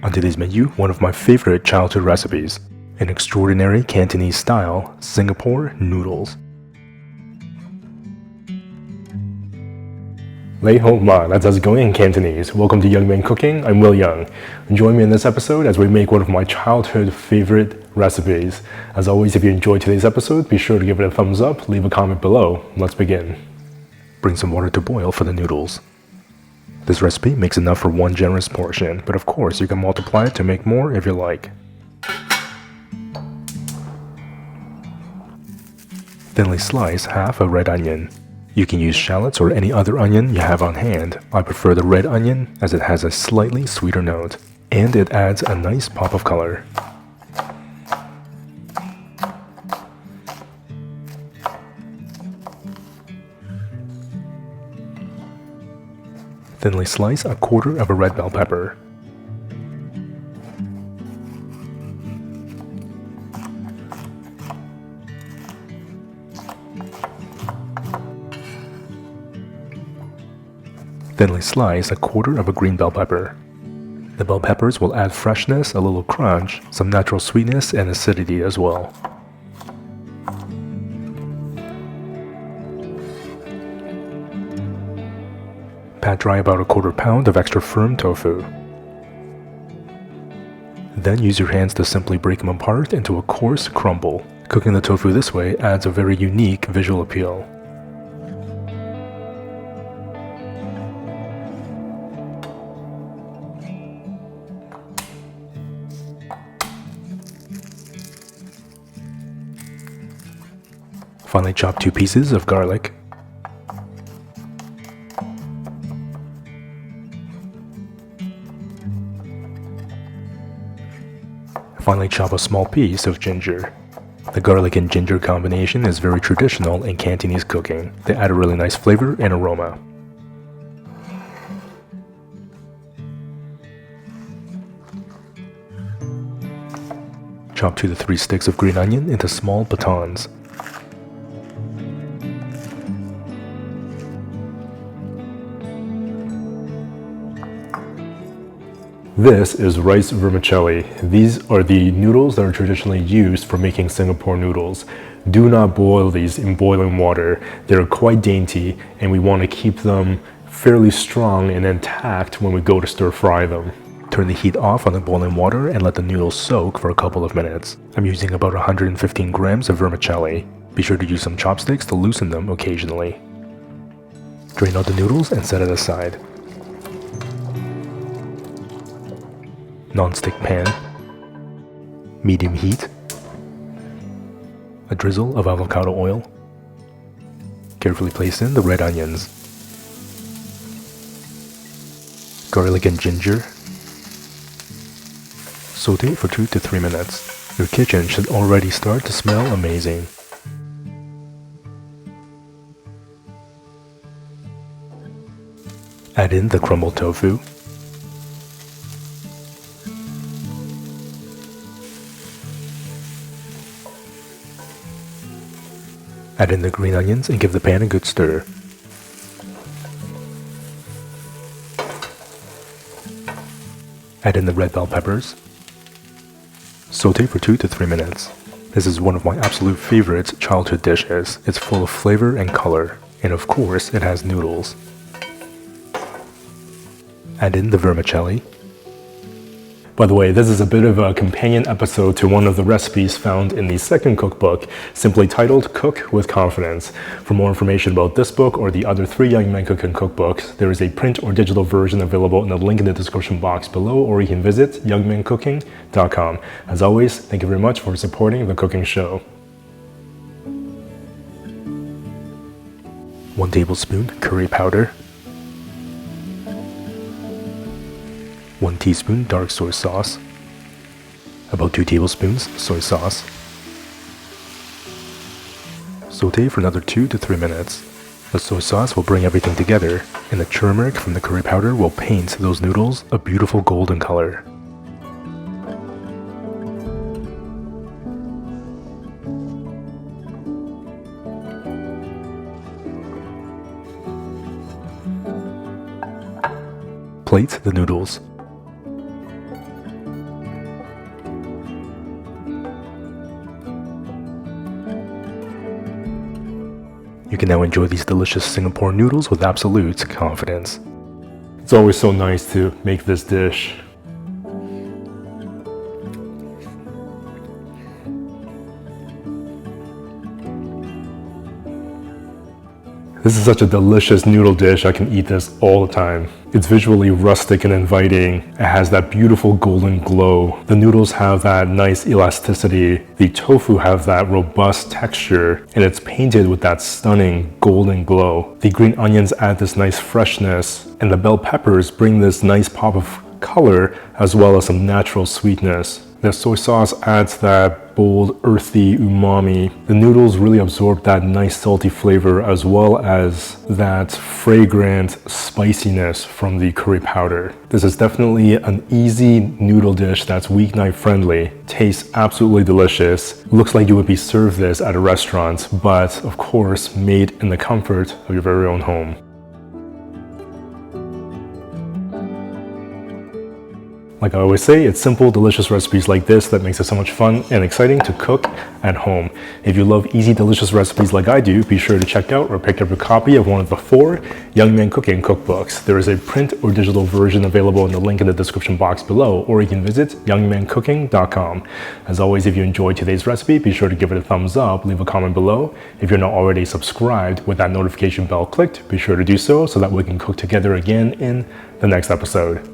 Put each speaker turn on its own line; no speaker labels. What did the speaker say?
On today's menu, one of my favorite childhood recipes, an extraordinary Cantonese style Singapore noodles. Lei Ho Ma, that's us going in Cantonese. Welcome to Young Man Cooking, I'm Will Yeung. Join me in this episode as we make one of my childhood favorite recipes. As always, if you enjoyed today's episode, be sure to give it a thumbs up, leave a comment below. Let's begin. Bring some water to boil for the noodles. This recipe makes enough for one generous portion, but of course you can multiply it to make more if you like. Thinly slice half a red onion. You can use shallots or any other onion you have on hand. I prefer the red onion as it has a slightly sweeter note, and it adds a nice pop of color. Thinly slice a quarter of a red bell pepper. Thinly slice a quarter of a green bell pepper. The bell peppers will add freshness, a little crunch, some natural sweetness and acidity as well. Pat dry about a quarter pound of extra firm tofu. Then use your hands to simply break them apart into a coarse crumble. Cooking the tofu this way adds a very unique visual appeal. Finally chop 2 pieces of garlic. Finally chop a small piece of ginger. The garlic and ginger combination is very traditional in Cantonese cooking. They add a really nice flavor and aroma. Chop 2 to 3 sticks of green onion into small batons. This is rice vermicelli. These are the noodles that are traditionally used for making Singapore noodles. Do not boil these in boiling water. They're quite dainty and we want to keep them fairly strong and intact when we go to stir fry them. Turn the heat off on the boiling water and let the noodles soak for a couple of minutes. I'm using about 115 grams of vermicelli. Be sure to use some chopsticks to loosen them occasionally. Drain out the noodles and set it aside. Non-stick pan, medium heat, a drizzle of avocado oil, carefully place in the red onions, garlic and ginger, saute for 2 to 3 minutes. Your kitchen should already start to smell amazing. Add in the crumbled tofu. Add in the green onions and give the pan a good stir. Add in the red bell peppers. Saute for 2 to 3 minutes. This is one of my absolute favorite childhood dishes. It's full of flavor and color, and of course it has noodles. Add in the vermicelli. By the way, this is a bit of a companion episode to one of the recipes found in the second cookbook, simply titled Cook with Confidence. For more information about this book or the other 3 Young Men Cooking cookbooks, there is a print or digital version available in the link in the description box below, or you can visit youngmancooking.com. As always, thank you very much for supporting the cooking show. 1 tablespoon curry powder. 1 teaspoon dark soy sauce, about 2 tablespoons soy sauce. Saute for another 2 to 3 minutes. The soy sauce will bring everything together, and the turmeric from the curry powder will paint those noodles a beautiful golden color. Plate the noodles. You can now enjoy these delicious Singapore noodles with absolute confidence. It's always so nice to make this dish. This is such a delicious noodle dish, I can eat this all the time. It's visually rustic and inviting. It has that beautiful golden glow. The noodles have that nice elasticity. The tofu have that robust texture, and it's painted with that stunning golden glow. The green onions add this nice freshness, and the bell peppers bring this nice pop of color as well as some natural sweetness. The soy sauce adds that bold, earthy umami. The noodles really absorb that nice salty flavor as well as that fragrant spiciness from the curry powder. This is definitely an easy noodle dish that's weeknight friendly. Tastes absolutely delicious. Looks like you would be served this at a restaurant, but of course made in the comfort of your very own home. Like I always say, it's simple, delicious recipes like this that makes it so much fun and exciting to cook at home. If you love easy, delicious recipes like I do, be sure to check out or pick up a copy of one of the 4 Yeung cooking cookbooks. There is a print or digital version available in the link in the description box below, or you can visit youngmancooking.com. As always, if you enjoyed today's recipe, be sure to give it a thumbs up, leave a comment below. If you're not already subscribed with that notification bell clicked, be sure to do so that we can cook together again in the next episode.